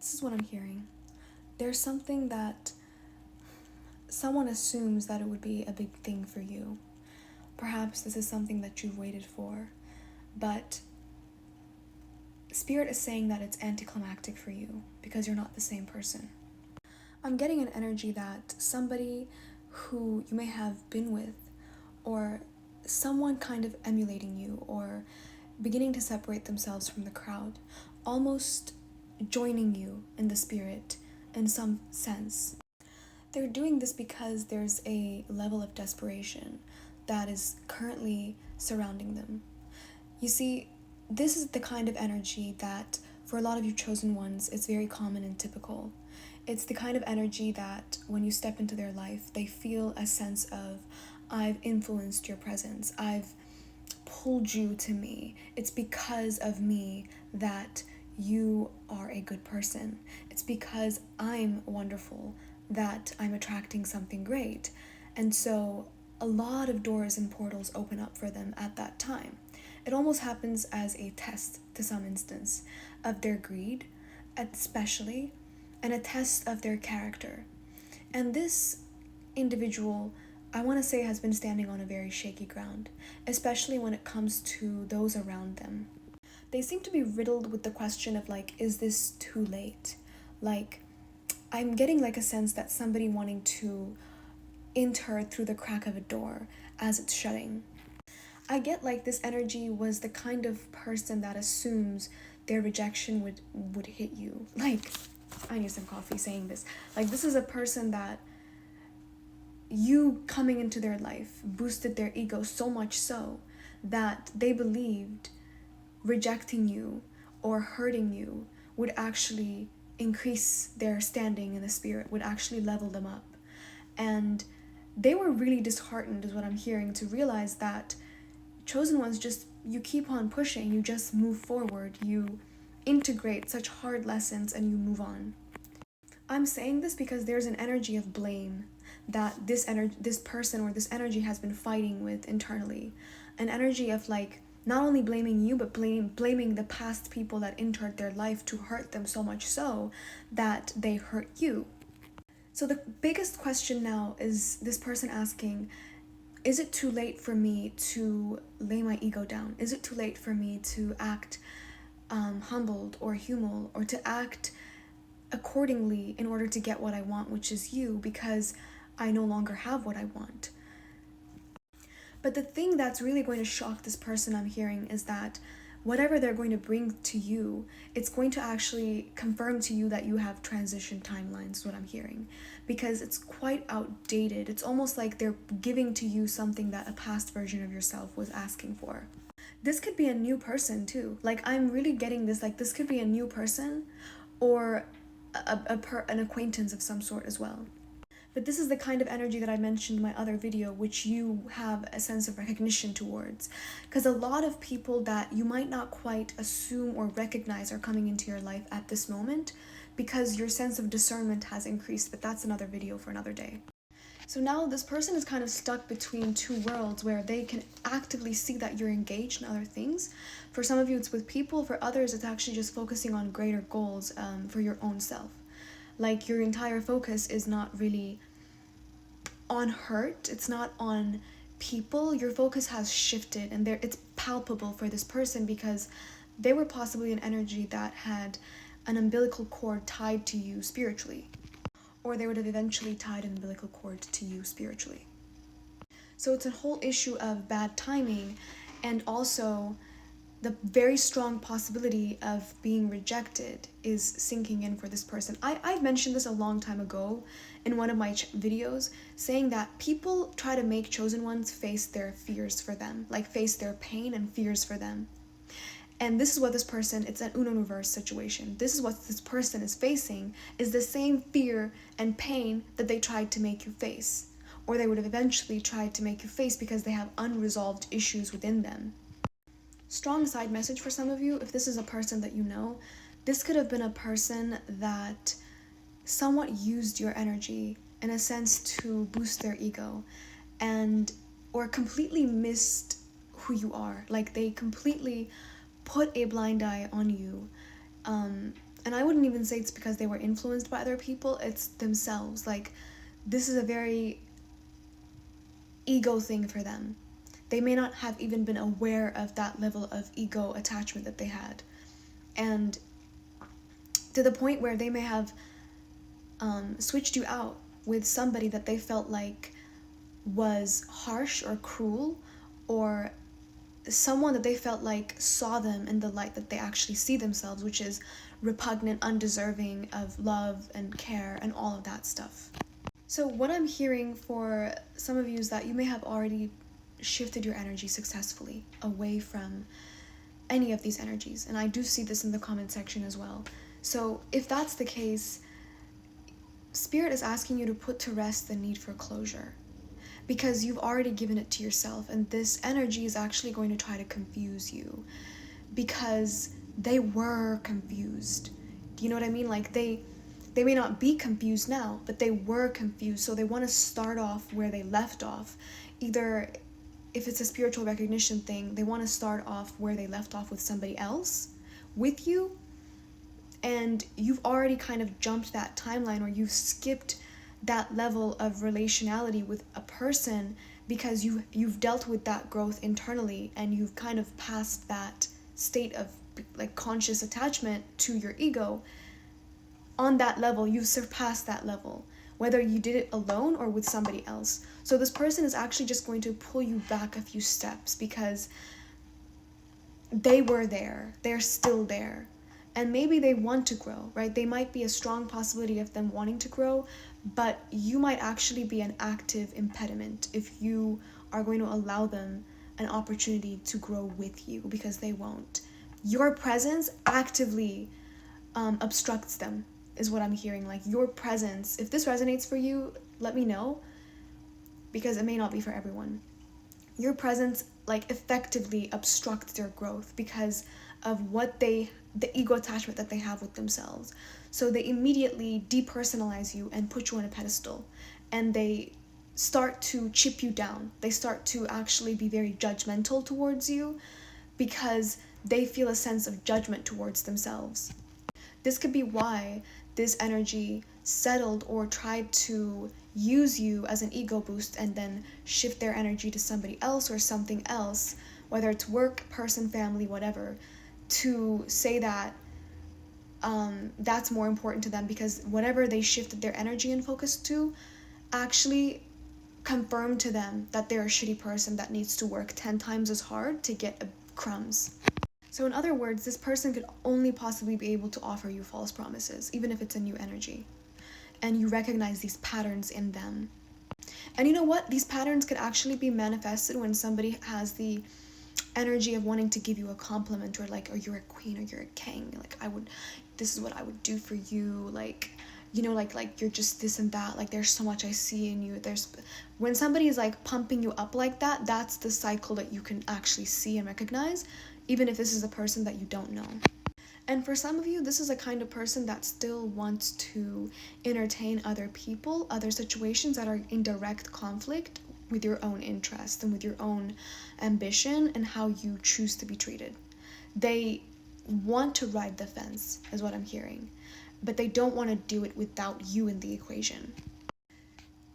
This is what I'm hearing. There's something that someone assumes that it would be a big thing for you. Perhaps this is something that you've waited for, but Spirit is saying that it's anticlimactic for you because you're not the same person. I'm getting an energy that somebody who you may have been with, or someone kind of emulating you, or beginning to separate themselves from the crowd, almost joining you in the spirit in some sense. They're doing this because there's a level of desperation that is currently surrounding them. You see, this is the kind of energy that, for a lot of you chosen ones, it's very common and typical. It's the kind of energy that when you step into their life, they feel a sense of, I've influenced your presence, I've pulled you to me. It's because of me that you are a good person. It's because I'm wonderful that I'm attracting something great. And so a lot of doors and portals open up for them at that time. It almost happens as a test, to some instance, of their greed, especially, and a test of their character. And this individual, I want to say, has been standing on a very shaky ground, especially when it comes to those around them. They seem to be riddled with the question of, like, is this too late? Like, I'm getting like a sense that somebody wanting to enter through the crack of a door as it's shutting. I get like this energy was the kind of person that assumes their rejection would hit you. Like, I need some coffee saying this. Like, this is a person that you coming into their life boosted their ego so much so that they believed rejecting you or hurting you would actually increase their standing in the spirit, would actually level them up. And they were really disheartened, is what I'm hearing, to realize that chosen ones, just, you keep on pushing, you just move forward, you integrate such hard lessons and you move on. I'm saying this because there's an energy of blame that this person or this energy has been fighting with internally. An energy of, like, not only blaming you, but blaming the past people that entered their life to hurt them so much so that they hurt you. So the biggest question now is this person asking, is it too late for me to lay my ego down? Is it too late for me to act humbled or humble, or to act accordingly in order to get what I want, which is you, because I no longer have what I want? But the thing that's really going to shock this person I'm hearing is that whatever they're going to bring to you, it's going to actually confirm to you that you have transition timelines, is what I'm hearing. Because it's quite outdated. It's almost like they're giving to you something that a past version of yourself was asking for. This could be a new person too. Like, I'm really getting this, like, this could be a new person or an acquaintance of some sort as well. But this is the kind of energy that I mentioned in my other video, which you have a sense of recognition towards. Because a lot of people that you might not quite assume or recognize are coming into your life at this moment because your sense of discernment has increased, but that's another video for another day. So now this person is kind of stuck between two worlds where they can actively see that you're engaged in other things. For some of you, it's with people. For others, it's actually just focusing on greater goals for your own self. Like, your entire focus is not really on hurt, it's not on people. Your focus has shifted, and it's palpable for this person because they were possibly an energy that had an umbilical cord tied to you spiritually, or they would have eventually tied an umbilical cord to you spiritually. So it's a whole issue of bad timing, and also the very strong possibility of being rejected is sinking in for this person. I've mentioned this a long time ago in one of my videos, saying that people try to make chosen ones face their fears for them, like face their pain and fears for them. And this is what this person, it's an Uno reverse situation. This is what this person is facing, is the same fear and pain that they tried to make you face, or they would have eventually tried to make you face because they have unresolved issues within them. Strong side message for some of you, if this is a person that you know, this could have been a person that somewhat used your energy in a sense to boost their ego, and or completely missed who you are. Like, they completely put a blind eye on you, And I wouldn't even say it's because they were influenced by other people, it's themselves. Like, this is a very ego thing for them. They may not have even been aware of that level of ego attachment that they had. And to the point where they may have switched you out with somebody that they felt like was harsh or cruel, or someone that they felt like saw them in the light that they actually see themselves, which is repugnant, undeserving of love and care and all of that stuff. So what I'm hearing for some of you is that you may have already shifted your energy successfully away from any of these energies, and I do see this in the comment section as well. So if that's the case, Spirit is asking you to put to rest the need for closure, because you've already given it to yourself, and this energy is actually going to try to confuse you, because they were confused. Do you know what I mean? Like, they may not be confused now, but they were confused, so they want to start off where they left off. Either, if it's a spiritual recognition thing, they want to start off where they left off with somebody else, with you, and you've already kind of jumped that timeline, or you've skipped that level of relationality with a person because you've dealt with that growth internally, and you've kind of passed that state of like conscious attachment to your ego. On that level, you've surpassed that level, whether you did it alone or with somebody else. So this person is actually just going to pull you back a few steps, because they were there, they're still there, and maybe they want to grow, right? They might be a strong possibility of them wanting to grow, but you might actually be an active impediment if you are going to allow them an opportunity to grow with you, because they won't. Your presence actively obstructs them, is what I'm hearing. Like, your presence, if this resonates for you, let me know, because it may not be for everyone. Your presence like effectively obstructs their growth because of the ego attachment that they have with themselves. So they immediately depersonalize you and put you on a pedestal, and they start to chip you down. They start to actually be very judgmental towards you, because they feel a sense of judgment towards themselves. This could be why this energy settled or tried to use you as an ego boost and then shift their energy to somebody else or something else, whether it's work, person, family, whatever, to say that that's more important to them, because whatever they shifted their energy and focus to actually confirmed to them that they're a shitty person that needs to work 10 times as hard to get crumbs. So in other words, this person could only possibly be able to offer you false promises, even if it's a new energy, and you recognize these patterns in them. And you know what? These patterns could actually be manifested when somebody has the energy of wanting to give you a compliment, or like, oh, you're a queen, or you're a king, like, this is what I would do for you, like, you know, like you're just this and that, like, there's so much I see in you. When somebody is like pumping you up like that, that's the cycle that you can actually see and recognize, even if this is a person that you don't know. And for some of you, this is a kind of person that still wants to entertain other people, other situations that are in direct conflict with your own interest and with your own ambition and how you choose to be treated. They want to ride the fence, is what I'm hearing, but they don't want to do it without you in the equation.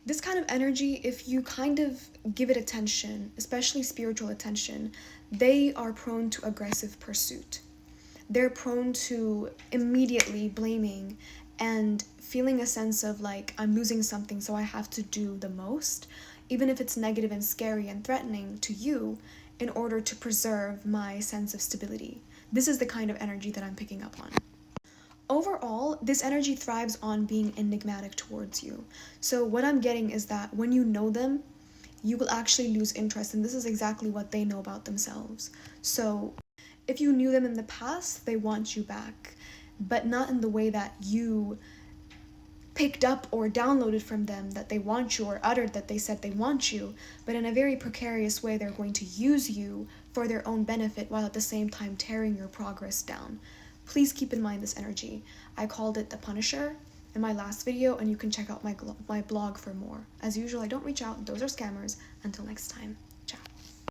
This kind of energy, if you kind of give it attention, especially spiritual attention, they are prone to aggressive pursuit. They're prone to immediately blaming and feeling a sense of like, I'm losing something, so I have to do the most, even if it's negative and scary and threatening to you, in order to preserve my sense of stability. This is the kind of energy that I'm picking up on. Overall, this energy thrives on being enigmatic towards you. So what I'm getting is that when you know them, you will actually lose interest, and this is exactly what they know about themselves. So if you knew them in the past, they want you back, but not in the way that you picked up or downloaded from them that they want you, or uttered that they said they want you, but in a very precarious way. They're going to use you for their own benefit while at the same time tearing your progress down. Please keep in mind this energy. I called it the Punisher in my last video, and you can check out my blog for more. As usual, I don't reach out. Those are scammers. Until next time.